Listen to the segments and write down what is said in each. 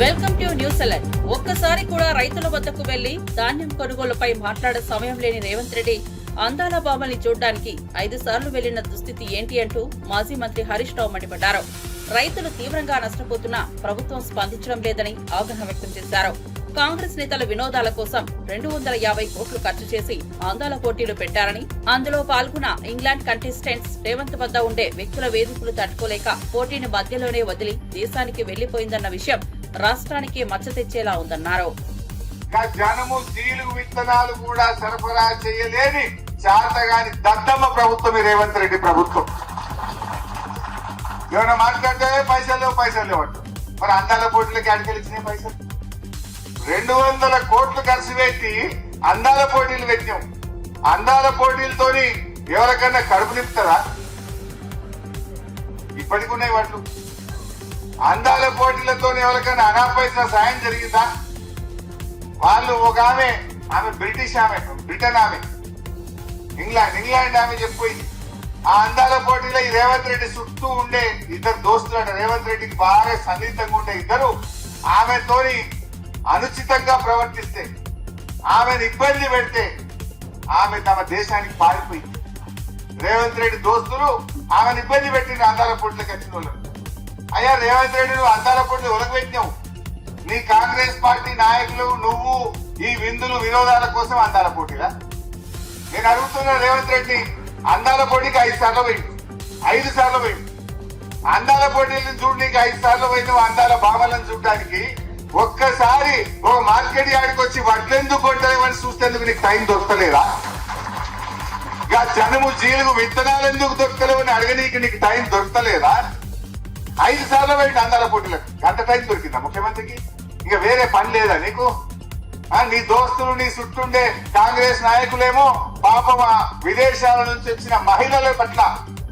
Welcome to news alert. ఒక్కసారి కూడా రైతుల వద్దకు వెళ్లి ధాన్యం కొనుగోలుపై మాట్లాడే సమయం లేని రేవంత్ రెడ్డి అందాల బామల్ని చూడ్డానికి 5 సార్లు వెళ్లిన దుస్థితి ఏంటి అంటూ మాజీ మంత్రి హరీష్ రావు మండిపడ్డారు. రైతులు తీవ్రంగా నష్టపోతున్నా ప్రభుత్వం స్పందించడం లేదని ఆగ్రహం వ్యక్తం చేశారు. కాంగ్రెస్ నేతల వినోదాల కోసం 250 కోట్లు ఖర్చు చేసి అందాల పోటీలు పెట్టారని, అందులో పాల్గొన్న ఇంగ్లాండ్ కంటెస్టెంట్స్ రేవంత్ వద్ద ఉండే వ్యక్తుల వేధింపులు తట్టుకోలేక పోటీని మధ్యలోనే వదిలి దేశానికి వెళ్లిపోయిందన్న విషయం రాష్ట్రానికి మచ్చ తెచ్చేలా ఉందన్నారు. జనము జీలుగు విత్తనాలు కూడా సరఫరా చేయలేని చాతగాని దద్దమ్మ ప్రభుత్వం రేవంత్ రెడ్డి ప్రభుత్వం. ఏమైనా మాట్లాడితే పైసలు లేవట్టు. మరి అందాల పోటీలకి అడిగెలిచిన పైసలు 200 కోట్లు ఖర్చు పెట్టి అందాల పోటీలు పెట్టాం. అందాల పోటీలతోని ఎవరికన్నా కడుపు నింపుతారా? ఇప్పటికి ఉన్నాయి వాటిలు. అందాల పోటీలతో ఎవరికైనా అనాపైసా సాయం జరిగిందా? వాళ్ళు ఒక ఆమె బ్రిటిష్ ఆమె, బ్రిటన్ ఆమె, ఇంగ్లాండ్ ఆమె చెప్పిపోయింది. ఆ అందాల పోటీలో ఈ రేవంత్ రెడ్డి చుట్టూ ఉండే 2 దోస్తులు అంట, రేవంత్ రెడ్డికి బాగా సన్నిహితంగా ఉండే 2 ఆమెతోని అనుచితంగా ప్రవర్తిస్తే, ఆమెను ఇబ్బంది పెడితే ఆమె తమ దేశానికి పారిపోయింది. రేవంత్ రెడ్డి దోస్తులు ఆమెను ఇబ్బంది పెట్టింది అందాల పోటీలకు వచ్చిన వాళ్ళు. అయ్యా రేవంత్ రెడ్డి, నువ్వు అందాల పోటీలు ఒలగబెట్టినావు. నీ కాంగ్రెస్ పార్టీ నాయకులు నువ్వు ఈ విందులు వినోదాల కోసం అందాల పోటీలా? నేను అడుగుతున్నా రేవంత్ రెడ్డి, అందాల పోటీకి 5 సార్లు పోయింది, 5 సార్లు పోయింది. అందాల పోటీలను చూడడానికి 5 సార్లు పోయింది. అందాల భావాలను చూడడానికి ఒక్కసారి ఒక మార్కెట్ యార్డ్కి వచ్చి వడ్లెందుకు కొంటలేమని చూస్తేందుకు నీకు టైం దొరకలేదా? ఇక జనము జీలుగు విత్తనాలు ఎందుకు దొరకలేవని అడగనీకి నీకు టైం దొరకలేదా? 5 సార్లు పోయింది అందాల పోటీలకు. గంట టైం దొరికిందా ముఖ్యమంత్రికి? ఇంకా వేరే పని లేదా నీకు? నీ దోస్తులు, నీ చుట్టుండే కాంగ్రెస్ నాయకులేమో పాపం విదేశాల నుంచి వచ్చిన మహిళల పట్ల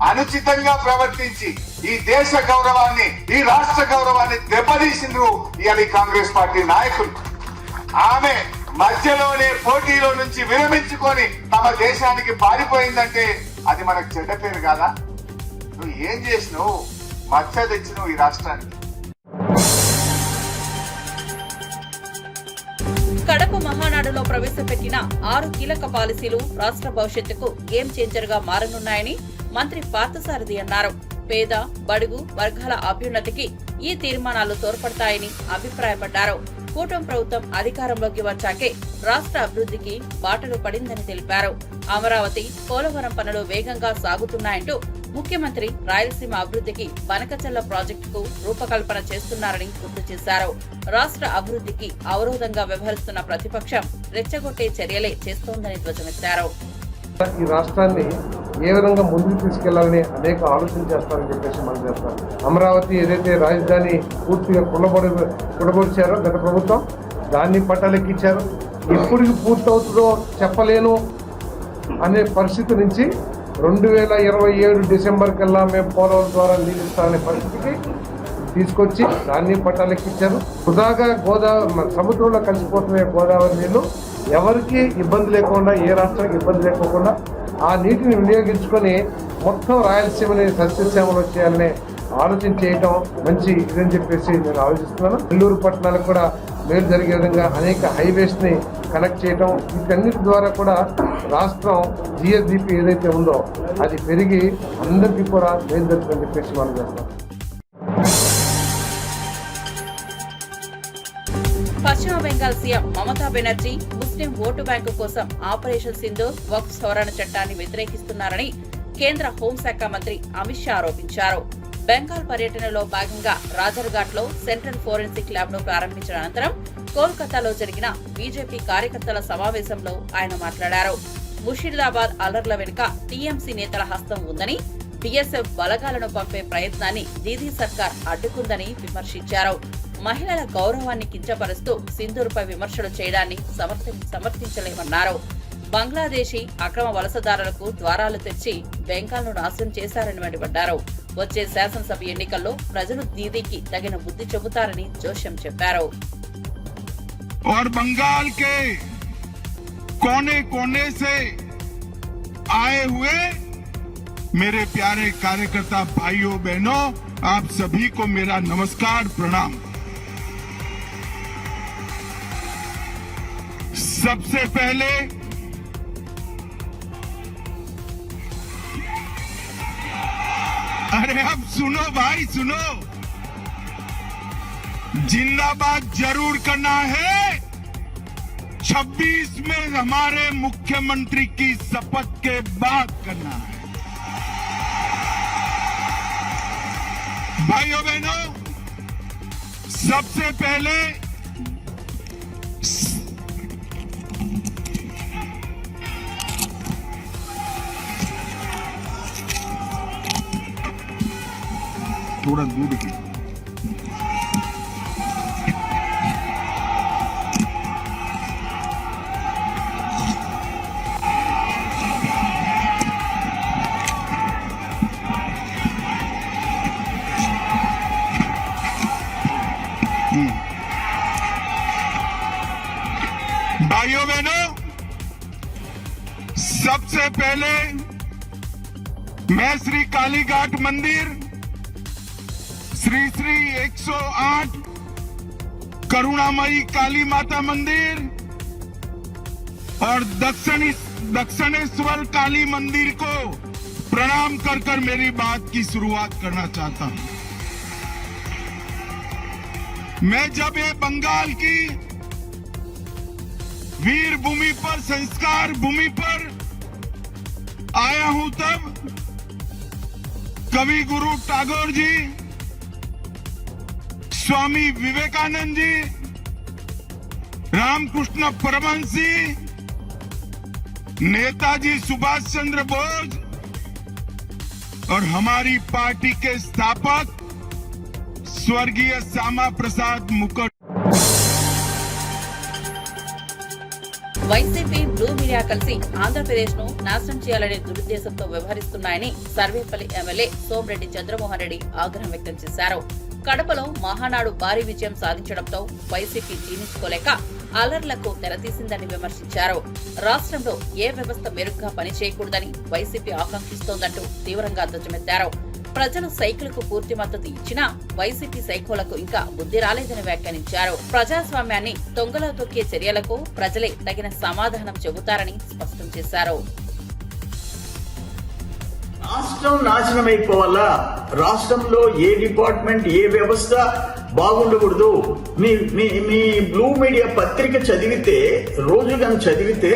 అనుచితంగా ప్రవర్తించి ఈ దేశ గౌరవాన్ని, ఈ రాష్ట్ర గౌరవాన్ని దెబ్బతీసిండ్రు ఇవాళ ఈ కాంగ్రెస్ పార్టీ నాయకులు. ఆమె మధ్యలోనే పోటీలో నుంచి విరమించుకొని తమ దేశానికి పారిపోయిందంటే అది మనకు చెడ్డ పేరు కాదా? నువ్వు ఏం చేసినావు? మచ్చ తెచ్చినావు ఈ రాష్ట్రానికి. కడప మహానాడులో ప్రవేశపెట్టిన 6 కీలక పాలసీలు రాష్ట్ర భవిష్యత్తుకు గేమ్ చేంజర్ గా మారనున్నాయని మంత్రి పార్థసారథి అన్నారు. పేద, బడుగు వర్గాల అభ్యున్నతికి ఈ తీర్మానాలు తోడ్పడతాయని అభిప్రాయపడ్డారు. కూటమి ప్రభుత్వం అధికారంలోకి వచ్చాకే రాష్ట్ర అభివృద్ధికి బాటలు పడిందని తెలిపారు. అమరావతి, పోలవరం పనులు వేగంగా సాగుతున్నాయంటూ ముఖ్యమంత్రి రాయలసీమ అభివృద్ధికి బనకచల్ల ప్రాజెక్టుకు రూపకల్పన చేస్తున్నారని గుర్తు చేశారు. రాష్ట్ర అభివృద్ధికి అవరోధంగా వ్యవహరిస్తున్న ప్రతిపక్షం రెచ్చగొట్టే చర్యలే చేస్తోందని ధ్వజమెత్తారు. ఈ రాష్ట్రాన్ని ఏ విధంగా ముందుకు తీసుకెళ్లాలని అనేక ఆలోచన చేస్తారని చెప్పేసి మనం చేస్తాం. అమరావతి ఏదైతే రాజధాని పూర్తిగా కుడబొడిచారో గత ప్రభుత్వం, దాన్ని పట్టాలెక్కించారు. ఎప్పటికి పూర్తవుతుందో చెప్పలేను అనే పరిస్థితి నుంచి 2027 డిసెంబర్ కల్లా మేము పోలవరం ద్వారా నీళ్ళు ఇస్తామనే పరిస్థితికి తీసుకొచ్చి దాన్ని పట్టాలెక్కించారు. వృధాగా సముద్రంలో కలిసిపోతున్న గోదావరి నీళ్లు ఎవరికి ఇబ్బంది లేకుండా, ఏ రాష్ట్రానికి ఇబ్బంది లేకోకుండా ఆ నీటిని వినియోగించుకొని మొత్తం రాయలసీమని సస్యశ్యామలో చేయాలనే ఆలోచన చేయటం మంచి ఇదని చెప్పేసి నేను ఆలోచిస్తున్నాను. నెల్లూరు పట్టణాలకు కూడా మేలు జరిగే విధంగా అనేక హైవేస్ ని కనెక్ట్ చేయటం, వీటన్నిటి ద్వారా కూడా రాష్ట్రం జిఎస్డిపి ఏదైతే ఉందో అది పెరిగి అందరికీ కూడా మేలు జరుగుతుందని చెప్పేసి మనం చేస్తాం. పశ్చిమ బెంగాల్ సీఎం మమతా బెనర్జీ ముస్లిం ఓటు బ్యాంకు కోసం ఆపరేషన్ సింధూర్, వక్ఫ్ సవరణ చట్టాన్ని వ్యతిరేకిస్తున్నారని కేంద్ర హోంశాఖ మంత్రి అమిత్ షా ఆరోపించారు. బెంగాల్ పర్యటనలో భాగంగా రాజర్ఘాట్ లో సెంట్రల్ ఫోరెన్సిక్ ల్యాబ్ ను ప్రారంభించిన అనంతరం కోల్కతాలో జరిగిన బీజేపీ కార్యకర్తల సమావేశంలో ఆయన మాట్లాడారు. ముషీదాబాద్ అల్లర్ల వెనుక టీఎంసీ నేతల హస్తం ఉందని, బీఎస్ఎఫ్ బలగాలను పంపే ప్రయత్నాన్ని దీదీ సర్కార్ అడ్డుకుందని విమర్శించారు. మహిళల గౌరవాన్ని కించపరుస్తూ సింధూర్పై విమర్శలు చేయడాన్ని సమర్థించలేమన్నారు. బంగ్లాదేశీ అక్రమ వలసదారులకు ద్వారాలు తెచ్చి బెంగాల్ను నాశనం చేశారని మండిపడ్డారు. వచ్చే శాసనసభ ఎన్నికల్లో ప్రజలు దీదీకి తగిన బుద్ధి చెబుతారని జోష్యం చెప్పారు. और बंगाल के कोने कोने से आए हुए मेरे प्यारे कार्यकर्ता भाइयों बहनों, आप सभी को मेरा नमस्कार प्रणाम। सबसे पहले अरे अब सुनो भाई सुनो, जिंदाबाद जरूर करना है। 26 में हमारे मुख्यमंत्री की शपथ के बाद करना है। भाइयों बहनों, सबसे पहले थोड़ा दूर की भाइयों बहनों, सबसे पहले मैं श्री कालीघाट मंदिर, श्री श्री 108 करुणामयी काली माता मंदिर और दक्षिणेश्वर काली मंदिर को प्रणाम कर कर मेरी बात की शुरुआत करना चाहता हूं। मैं जब ये बंगाल की वीर भूमि पर, संस्कार भूमि पर आया हूं, तब कवि गुरु टैगोर जी, स्वामी विवेकानंद जी, रामकृष्ण परमहंस जी, नेताजी सुभाष चंद्र बोस और हमारी पार्टी के स्थापक स्वर्गीय Shyama Prasad Mukherjee. YCP blue media కలిసి ఆంధ్రప్రదేశ్ ను నాశనం చేయాలనే దురుద్దేశంతో వ్యవహరిస్తున్నాయని సర్వేపల్లి ఎమ్మెల్యే సోమిరెడ్డి చంద్రమోహన్ రెడ్డి ఆగ్రహం వ్యక్తం చేశారు. కడపలో మహానాడు భారీ విజయం సాధించడంతో వైసీపీ జీర్ణించుకోలేక అల్లర్లకు తెరతీసిందని విమర్శించారు. రాష్ట్రంలో ఏ వ్యవస్థ మెరుగ్గా పనిచేయకూడదని వైసీపీ ఆకాంక్షిస్తోందంటూ తీవ్రంగా ధ్వజమెత్తారు. ప్రజలు సైకిల్కు పూర్తి మద్దతు ఇచ్చినా వైసీపీ సైకోలకు ఇంకా బుద్ధి రాలేదని వ్యాఖ్యానించారు. ప్రజాస్వామ్యాన్ని తొంగలో తొక్కే చర్యలకు ప్రజలే తగిన సమాధానం చెబుతారని స్పష్టం చేశారు. రాష్ట్రం నాశనం అయిపోవాలా, రాష్ట్రంలో ఏ డిపార్ట్మెంట్ ఏ వ్యవస్థ బాగుండకూడదు. మీ బ్లూ మీడియా పత్రిక చదివితే, రోజు కానీ చదివితే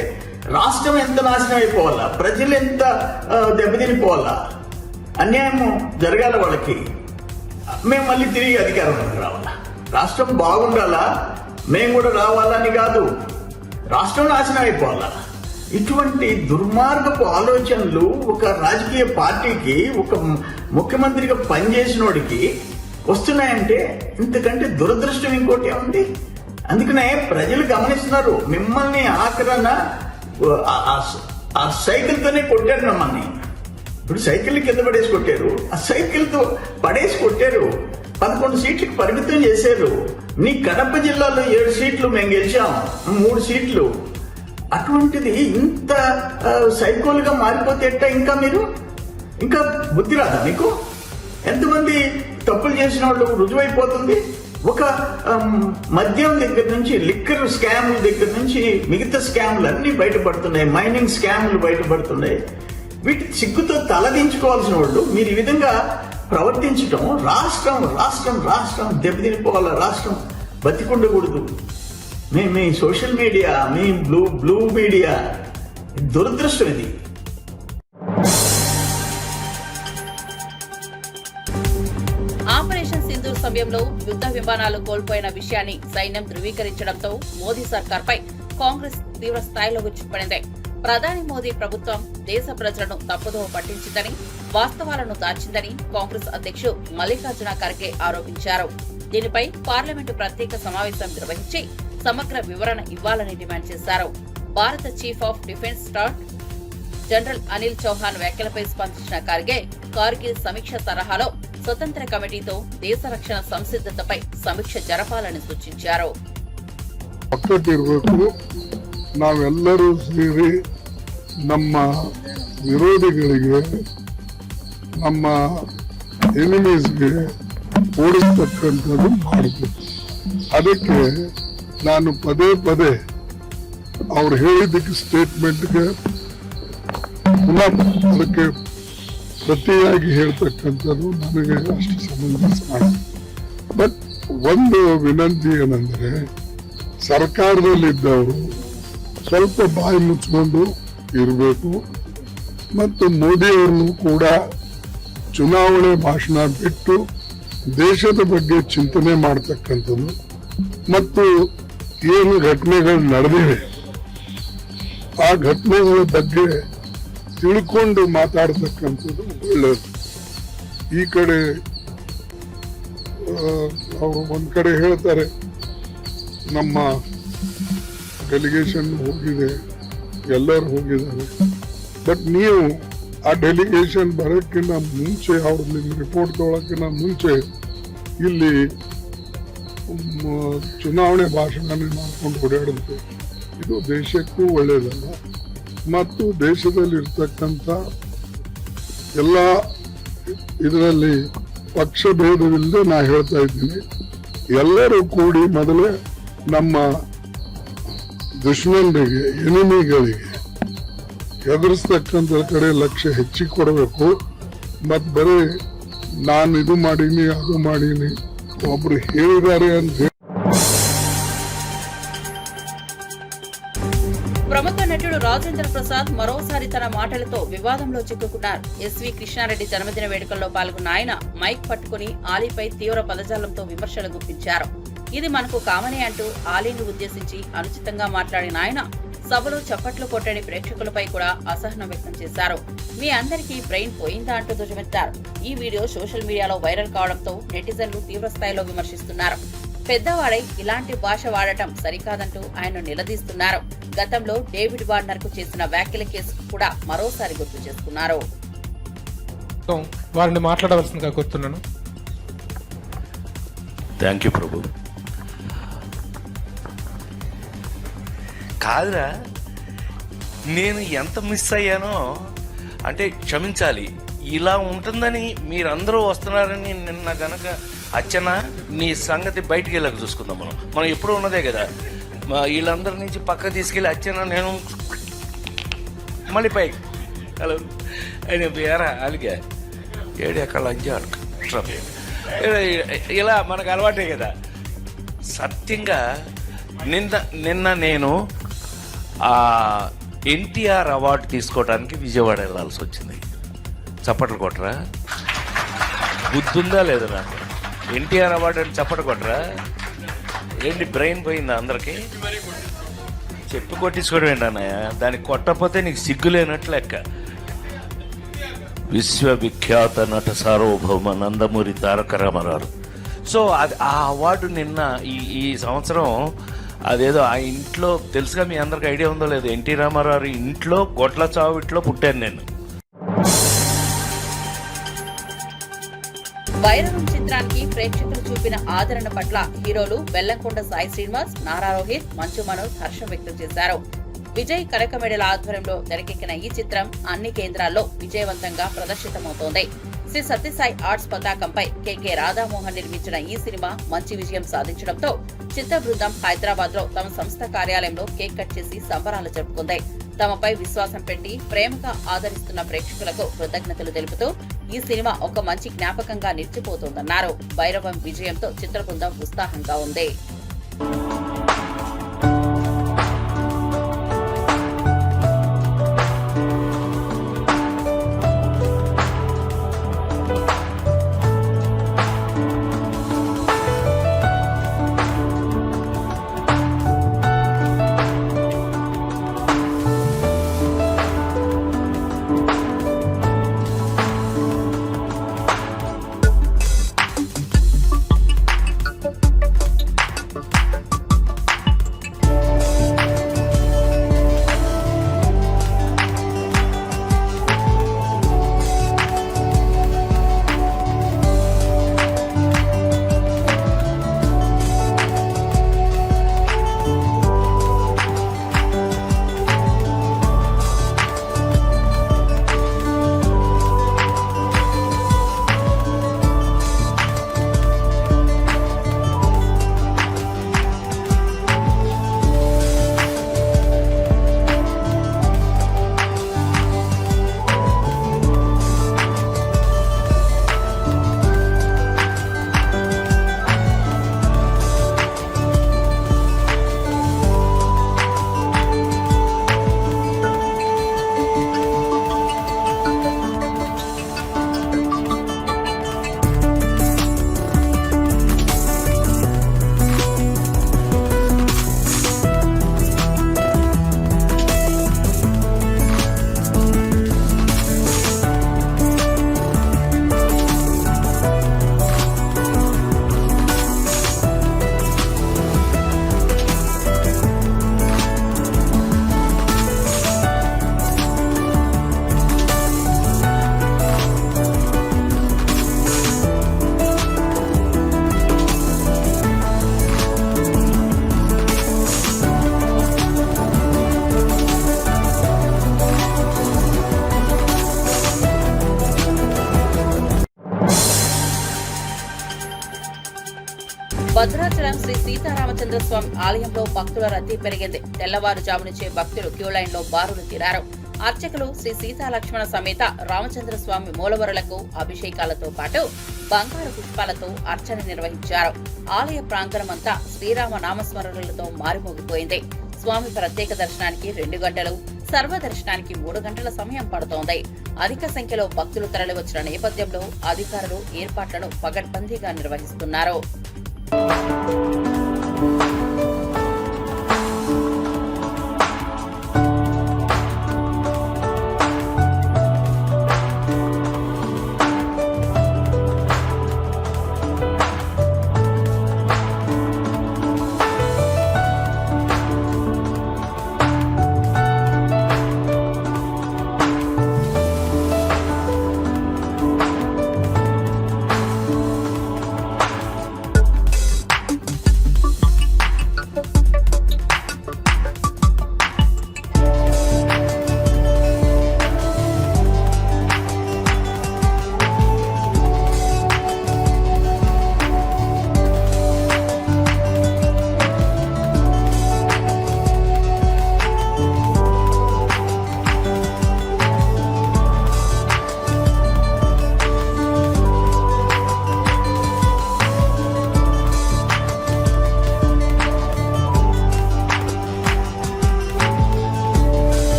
రాష్ట్రం ఎంత నాశనం అయిపోవాలా, ప్రజలు ఎంత దెబ్బతినిపోవాలా, అన్యాయం జరగాల వాళ్ళకి, మేము మళ్ళీ తిరిగి అధికారంలోకి రావాలా, రాష్ట్రం బాగుండాలా, మేము కూడా రావాలని కాదు, రాష్ట్రం నాశనం అయిపోవాలా. ఇటువంటి దుర్మార్గపు ఆలోచనలు ఒక రాజకీయ పార్టీకి, ఒక ముఖ్యమంత్రిగా పనిచేసినోడికి వస్తున్నాయంటే ఇంతకంటే దురదృష్టం ఇంకోటి ఉంది. అందుకనే ప్రజలు గమనిస్తున్నారు. మిమ్మల్ని ఆఖరణ ఆ సైకిల్తోనే కొట్టారు మమ్మల్ని. ఇప్పుడు సైకిల్ కింద పడేసి కొట్టారు, ఆ సైకిల్తో పడేసి కొట్టారు. 11 సీట్లకు పరిమితం చేశారు. నీ కడప జిల్లాలో 7 సీట్లు మేము గెలిచాం, 3 సీట్లు. అటువంటిది ఇంత సైకోలుగా మారిపోతే ఎట్టా? ఇంకా మీరు ఇంకా బుద్ధి రాదా మీకు? ఎంతమంది తప్పులు చేసిన వాళ్ళు రుజువైపోతుంది. ఒక మద్యం దగ్గర నుంచి, లిక్కర్ స్కామ్ల దగ్గర నుంచి మిగతా స్కామ్లు అన్ని బయటపడుతున్నాయి, మైనింగ్ స్కామ్లు బయటపడుతున్నాయి. వీటి సిగ్గుతో తలదించుకోవాల్సిన వాళ్ళు మీరు ఈ విధంగా ప్రవర్తించడం, రాష్ట్రం రాష్ట్రం రాష్ట్రం దెబ్బతినిపోవాలా, రాష్ట్రం బతికుండకూడదు. మీ సోషల్ మీడియా, మీ బ్లూ మీడియా దురదృష్టం ఇది. ఆపరేషన్ సింధూర్ సమయంలో యుద్ధ విమానాలు కోల్పోయిన విషయాన్ని సైన్యం ధృవీకరించడంతో మోదీ సర్కార్పై కాంగ్రెస్ తీవ్ర స్థాయిలో విరుచుకుపడింది. ప్రధాని మోదీ ప్రభుత్వం దేశ ప్రజలను తప్పుదోవ పట్టించిందని, వాస్తవాలను దాచిందని కాంగ్రెస్ అధ్యక్షుడు మల్లికార్జున ఖర్గే ఆరోపించారు. దీనిపై పార్లమెంటు ప్రత్యేక సమావేశం నిర్వహించి సమగ్ర వివరణ ఇవ్వాలని డిమాండ్ చేశారు. భారత chief of defence staff general Anil Chauhan వ్యాఖ్యలపై స్పందించిన ఖర్గే, కార్గిల్ సమీక్ష తరహాలో స్వతంత్ర కమిటీతో దేశ రక్షణ సంసిద్ధతపై సమీక్ష జరపాలని సూచించారు. ನಾವೆಲ್ಲರೂ ಸೇರಿ ನಮ್ಮ ವಿರೋಧಿಗಳಿಗೆ, ನಮ್ಮ ಎನಿಮೀಸ್ಗೆ ಓಡಿಸ್ತಕ್ಕಂಥದ್ದು ಮಾಡಬೇಕು. ಅದಕ್ಕೆ ನಾನು ಪದೇ ಪದೇ ಅವ್ರು ಹೇಳಿದ್ದಕ್ಕೆ ಸ್ಟೇಟ್ಮೆಂಟ್ಗೆ ಪುನಃ ಅದಕ್ಕೆ ಪ್ರತಿಯಾಗಿ ಹೇಳ್ತಕ್ಕಂಥದ್ದು ನನಗೆ ಅಷ್ಟು ಸಮಂಜಸ ಕಾಣುತ್ತೆ. ಬಟ್ ಒಂದು ವಿನಂತಿ ಏನಂದ್ರೆ ಸರ್ಕಾರದಲ್ಲಿದ್ದವರು ಸ್ವಲ್ಪ ಬಾಯಿ ಮುಚ್ಕೊಂಡು ಇರಬೇಕು ಮತ್ತು ಮೋದಿಯವ್ರನ್ನು ಕೂಡ ಚುನಾವಣೆ ಭಾಷಣ ಬಿಟ್ಟು ದೇಶದ ಬಗ್ಗೆ ಚಿಂತನೆ ಮಾಡ್ತಕ್ಕಂಥದ್ದು ಮತ್ತು ಏನು ಘಟನೆಗಳು ನಡೆದಿವೆ ಆ ಘಟನೆಗಳ ಬಗ್ಗೆ ತಿಳ್ಕೊಂಡು ಮಾತಾಡ್ತಕ್ಕಂಥದ್ದು ಒಳ್ಳೆಯದು. ಈ ಕಡೆ ಅವರು ಒಂದ್ ಕಡೆ ಹೇಳ್ತಾರೆ ನಮ್ಮ ಡೆಲಿಗೇಷನ್ ಹೋಗಿದೆ, ಎಲ್ಲರೂ ಹೋಗಿದ್ದಾರೆ. ಬಟ್ ನೀವು ಆ ಡೆಲಿಗೇಷನ್ ಬರೋಕ್ಕಿಂತ ಮುಂಚೆ ಅವ್ರು ನಿಮ್ಮ ರಿಪೋರ್ಟ್ ತಗೊಳಕ್ಕಿಂತ ಮುಂಚೆ ಇಲ್ಲಿ ಚುನಾವಣೆ ಭಾಷಣನೇ ಮಾಡ್ಕೊಂಡು ಓಡಾಡುತ್ತೆ. ಇದು ದೇಶಕ್ಕೂ ಒಳ್ಳೆಯದಲ್ಲ ಮತ್ತು ದೇಶದಲ್ಲಿ ಇರ್ತಕ್ಕಂಥ ಎಲ್ಲ ಇದರಲ್ಲಿ ಪಕ್ಷ ಭೇದವಿಲ್ಲದೆ ನಾ ಹೇಳ್ತಾ ಇದ್ದೀನಿ, ಎಲ್ಲರೂ ಕೂಡಿ ಮೊದಲೇ ನಮ್ಮ ದುಶ್ಮನರಿಗೆ ಎನಿಮಿಗಳಿಗೆ ಎದುರಿಸ್ತಕ್ಕಂಥ ಕಡೆ ಲಕ್ಷ್ಯ ಹೆಚ್ಚಿಗೆ ಕೊಡಬೇಕು. ಮತ್ತು ಬರೀ ನಾನು ಇದು ಮಾಡೀನಿ ಅದು ಮಾಡೀನಿ ಒಬ್ರು ಹೇಳಿದ್ದಾರೆ ಅಂತ ಹೇಳಿ ప్రముఖ నటుడు రాజేంద్ర ప్రసాద్ మరోసారి తన మాటలతో వివాదంలో చిక్కుకున్నారు. ఎస్వి కృష్ణారెడ్డి జన్మదిన వేడుకల్లో పాల్గొన్న ఆయన మైక్ పట్టుకుని ఆలీపై తీవ్ర పదజాలంతో విమర్శలు గుప్పించారు. ఇది మనకు కామనే అంటూ ఆలీని ఉద్దేశించి అనుచితంగా మాట్లాడిన ఆయన సభలో చప్పట్లు కొట్టని ప్రేక్షకులపై కూడా అసహనం వ్యక్తం చేశారు. మీ అందరికీ బ్రెయిన్ పోయిందా అంటూ ధ్వజమెత్తారు. ఈ వీడియో సోషల్ మీడియాలో వైరల్ కావడంతో నెటిజన్లు తీవ్ర స్థాయిలో విమర్శిస్తున్నారు. పెద్దవాడై ఇలాంటి భాష వాడటం సరికాదంటూ ఆయన నిలదీస్తున్నారు. గతంలో డేవిడ్ వార్నర్ కు చేసిన వ్యాఖ్యల కేసు కూడా మరోసారి గుర్తు చేసుకున్నారు. వారిని మాట్లాడవలసిందిగా కోరుతున్నాను. థ్యాంక్ యూ ప్రభు. కాదురా, నేను ఎంత మిస్ అయ్యానో అంటే క్షమించాలి. ఇలా ఉంటుందని మీరందరూ వస్తున్నారని నిన్న గనక అచ్చన నీ సంగతి బయటికి వెళ్ళక చూసుకుందాం. మనం ఎప్పుడూ ఉన్నదే కదా. వీళ్ళందరి నుంచి పక్క తీసుకెళ్ళి అచ్చన నేను మళ్ళీ పైకి హలో ఆయన వేరా అలిగా ఏడు ఎక్కడ లంచాడు ఇలా మనకు అలవాటే కదా. సత్యంగా నిన్న నేను ఎన్టీఆర్ అవార్డు తీసుకోవడానికి విజయవాడ వెళ్ళాల్సి వచ్చింది. చప్పట్లు కొట్టరా? బుద్ధుందా లేదా నాకు? ఎన్టీఆర్ అవార్డు అని చప్పట్లు కొట్టరా? ఏంటి బ్రెయిన్ పోయిందా అందరికి? చెప్పి కొట్టించుకోవడం ఏంటన్నయ్య? దానికి కొట్టకపోతే నీకు సిగ్గులేనట్లు లెక్క. విశ్వవిఖ్యాత నట సార్వభౌమ నందమూరి తారక రామారావు. సో అది ఆ అవార్డు నిన్న ఈ సంవత్సరం అదేదో ఆ ఇంట్లో తెలుసుగా, మీ అందరికి ఐడియా ఉందో లేదు, ఎన్టీ రామారావు ఇంట్లో గొడ్ల చావిట్లో పుట్టాను నేను. వైరవం చిత్రానికి ప్రేక్షకులు చూపిన ఆదరణ పట్ల హీరోలు బెల్లంకొండ సాయి శ్రీనివాస్, నారా రోహిత్, మంచు మనోజ్ హర్షం వ్యక్తం చేశారు. విజయ్ కనకమేడల ఆధ్వర్యంలో తెరకెక్కిన ఈ చిత్రం అన్ని కేంద్రాల్లో విజయవంతంగా ప్రదర్శితమవుతోంది. శ్రీ సత్యసాయి ఆర్ట్స్ పతాకంపై కెకే రాధామోహన్ నిర్మించిన ఈ సినిమా మంచి విజయం సాధించడంతో చిత్ర బృందం హైదరాబాద్ లో తమ సంస్థ కార్యాలయంలో కేక్ కట్ చేసి సంబరాలు జరుపుకుంది. తమపై విశ్వాసం పెట్టి ప్రేమగా ఆదరిస్తున్న ప్రేక్షకులకు కృతజ్ఞతలు తెలుపుతూ ఈ సినిమా ఒక మంచి జ్ఞాపకంగా నిలిచిపోతోందన్నారు. భైరవం విజయంతో చిత్ర బృందం ఉత్సాహంగా ఉంది. భద్రాచలం శ్రీ సీతారామచంద్ర స్వామి ఆలయంలో భక్తుల రద్దీ పెరిగింది. తెల్లవారుజాము నుంచే భక్తులు క్యూలైన్ లో బారులు తీరారు. అర్చకులు శ్రీ సీతాలక్ష్మణ సమేత రామచంద్ర స్వామి మూలవరులకు అభిషేకాలతో పాటు బంగారు పుష్పాలతో అర్చన నిర్వహించారు. ఆలయ ప్రాంగణమంతా శ్రీరామ నామస్మరణలతో మారుమోగిపోయింది. స్వామి ప్రత్యేక దర్శనానికి 2 గంటలు, సర్వదర్శనానికి 3 గంటల సమయం పడుతోంది. అధిక సంఖ్యలో భక్తులు తరలివచ్చిన నేపథ్యంలో అధికారులు ఏర్పాట్లను పగడ్బందీగా నిర్వహిస్తున్నారు.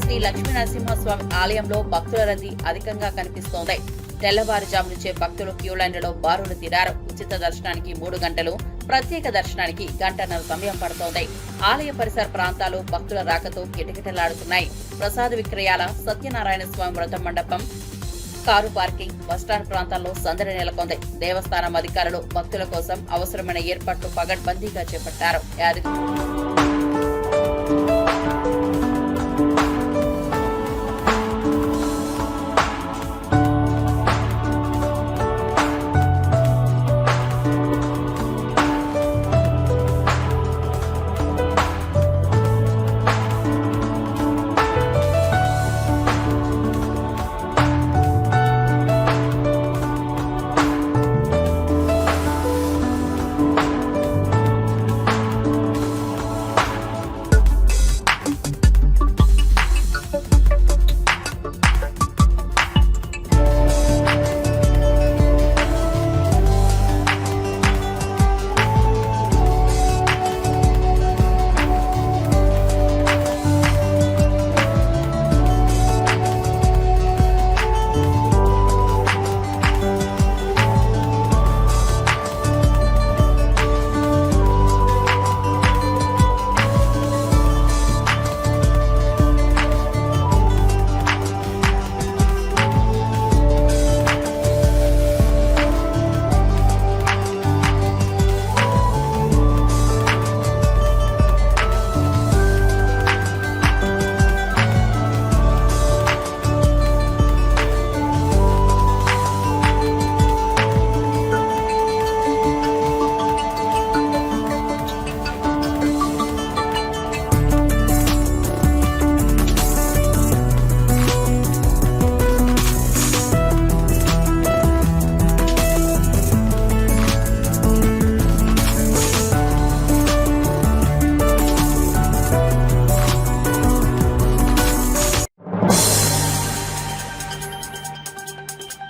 శ్రీ లక్ష్మీనరసింహస్వామి ఆలయంలో భక్తుల రద్దీ అధికంగా కనిపిస్తోంది. తెల్లవారుజాము నుంచే భక్తులు క్యూలైన్లలో బారులు తీరారు. ఉచిత దర్శనానికి 3 గంటలు, ప్రత్యేక దర్శనానికి 1.5 గంటల సమయం పడుతోంది. ఆలయ పరిసర ప్రాంతాలు భక్తుల రాకతో కిటకిటలాడుతున్నాయి. ప్రసాద విక్రయాల, సత్యనారాయణ స్వామి వ్రత మండపం, కారు పార్కింగ్, బస్టాండ్ ప్రాంతాల్లో సందడి నెలకొంది. దేవస్థానం అధికారులు భక్తుల కోసం అవసరమైన ఏర్పాట్లు పగడ్బందీగా చేపట్టారు.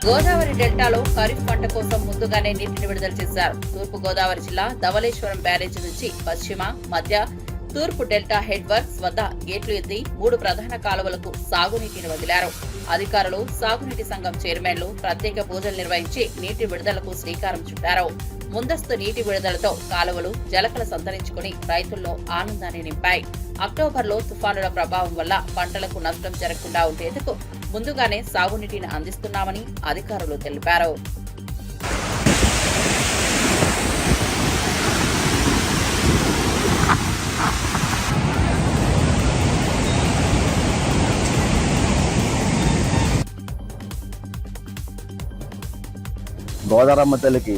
గోదావరి డెల్టాలో ఖరీఫ్ పంట కోసం ముందుగానే నీటిని విడుదల చేశారు. తూర్పు గోదావరి జిల్లా ధవళేశ్వరం బ్యారేజీ నుంచి పశ్చిమ, మధ్య, తూర్పు డెల్టా హెడ్ వర్క్స్ వద్ద గేట్లు ఎత్తి 3 ప్రధాన కాలువలకు సాగునీటిని వదిలారు. అధికారులు, సాగునీటి సంఘం చైర్మన్లు ప్రత్యేక పూజలు నిర్వహించి నీటి విడుదలకు శ్రీకారం చుట్టారు. ముందస్తు నీటి విడుదలతో కాలువలు జలకలు సంతరించుకుని రైతుల్లో ఆనందాన్ని నింపాయి. అక్టోబర్లో తుఫానుల ప్రభావం వల్ల పంటలకు నష్టం జరగకుండా ఉండేందుకు ముందుగానే సాగునీటిని అందిస్తున్నామని అధికారులు తెలిపారు. గోదారమ్మ తల్లికి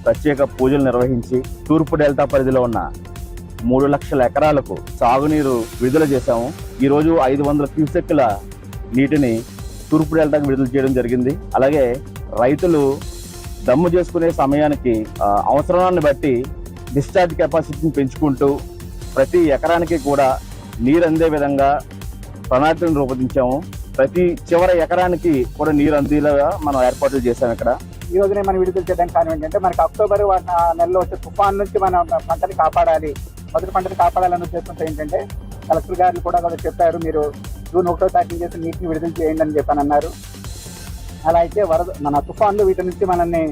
ప్రత్యేక పూజలు నిర్వహించి తూర్పు డెల్టా పరిధిలో ఉన్న 3 లక్షల ఎకరాలకు సాగునీరు విడుదల చేశాము. ఈరోజు 500 క్యూసెక్కుల నీటిని తూర్పు డెల్టాకు విడుదల చేయడం జరిగింది. అలాగే రైతులు దమ్ము చేసుకునే సమయానికి అవసరాన్ని బట్టి డిశ్చార్జ్ కెపాసిటీని పెంచుకుంటూ ప్రతి ఎకరానికి కూడా నీరు అందే విధంగా ప్రణాళికను రూపొందించాము. ప్రతి చివరి ఎకరానికి కూడా నీరు అందేలాగా మనం ఏర్పాట్లు చేశాము. ఇక్కడ ఈ రోజునే మనం విడుదల చేయడానికి కారణం ఏంటంటే మనకి అక్టోబర్ నెలలో వచ్చే తుఫాన్ నుంచి మనం పంటని కాపాడాలి, మొదటి పంటని కాపాడాలనే ఉద్దేశంతో ఏంటంటే కలెక్టర్ గారు కూడా చెప్పారు, మీరు జూన్ 1వ తారీఖు చేసి నీటిని విడుదల చేయండి అని చెప్పని అన్నారు. అలా అయితే మన తుఫాన్లు వీటి నుంచి మనల్ని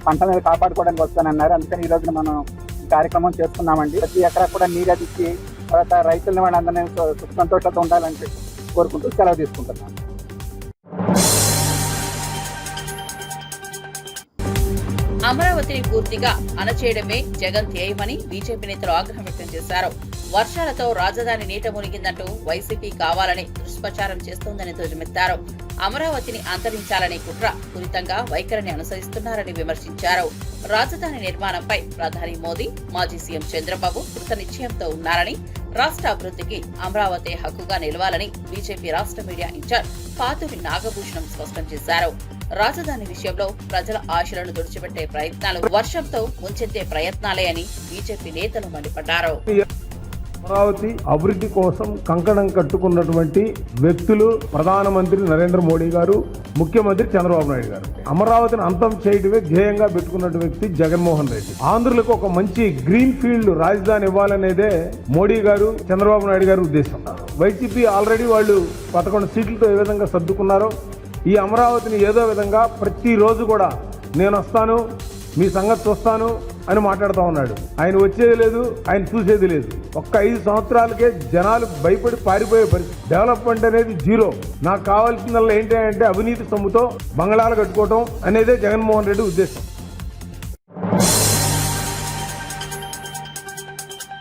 పంటలను కాపాడుకోవడానికి వస్తానన్నారు. అందుకని ఈ రోజున మనం ఈ కార్యక్రమం చేస్తున్నామండి. ప్రతి ఎకరా కూడా నీరు అందించి తర్వాత రైతులని వాళ్ళందరినీ సుఖ సంతోషాలతో ఉండాలని కోరుకుంటూ సెలవు తీసుకుంటున్నాను. అమరావతిని పూర్తిగా అణచేయడమే జగన్ ధ్యేయమని బీజేపీ నేతలు ఆగ్రహం వ్యక్తం చేశారు. వర్షాలతో రాజధాని నీట మునిగిందంటూ వైసీపీ కావాలని దుష్ప్రచారం చేస్తోందని ధ్వజమెత్తారు. అమరావతిని అంతరించాలనే కుట్ర పూరితంగా వైఖరిని అనుసరిస్తున్నారని విమర్శించారు. రాజధాని నిర్మాణంపై ప్రధాని మోదీ, మాజీ సీఎం చంద్రబాబు కృత నిశ్చయంతో ఉన్నారని, రాష్ట్ర అభివృద్ధికి అమరావతి హక్కుగా నిలవాలని బీజేపీ రాష్ట్ర మీడియా ఇన్ఛార్జ్ పాతూరి నాగభూషణం స్పష్టం చేశారు. రాజధాని విషయంలో ప్రజల ఆశలను తుడిచిపెట్టే ప్రయత్నాలు వర్షంతో ముంచెత్తే ప్రయత్నాలే అని బీజేపీ నేతలు మండిపడ్డారు. అమరావతి అభివృద్ధి కోసం కంకణం కట్టుకున్నటువంటి వ్యక్తులు ప్రధానమంత్రి నరేంద్ర మోడీ గారు, ముఖ్యమంత్రి చంద్రబాబు నాయుడు గారు. అమరావతిని అంతం చేయడమే ధ్యేయంగా పెట్టుకున్న వ్యక్తి జగన్మోహన్ రెడ్డి. ఆంధ్రులకు ఒక మంచి గ్రీన్ ఫీల్డ్ రాజధాని ఇవ్వాలనేదే మోడీ గారు, చంద్రబాబు నాయుడు గారి ఉద్దేశం. వైసీపీ ఆల్రెడీ వాళ్ళు 11 సీట్లతో ఏ విధంగా సర్దుకున్నారో ఈ అమరావతిని ఏదో విధంగా ప్రతిరోజు కూడా నేను వస్తాను, మీ సంగతి చూస్తాను అని మాట్లాడుతూ ఉన్నాడు. ఆయన వచ్చేది లేదు, ఆయన చూసేది లేదు. ఒక్క 5 సంవత్సరాలకే జనాలు భయపడి పారిపోయే పరిస్థితి. డెవలప్మెంట్ అనేది జీరో. నాకు కావాల్సిందల్లా ఏంటి అంటే అవినీతి సొమ్ముతో బంగళాలు కట్టుకోవటం అనేదే జగన్మోహన్ రెడ్డి ఉద్దేశం.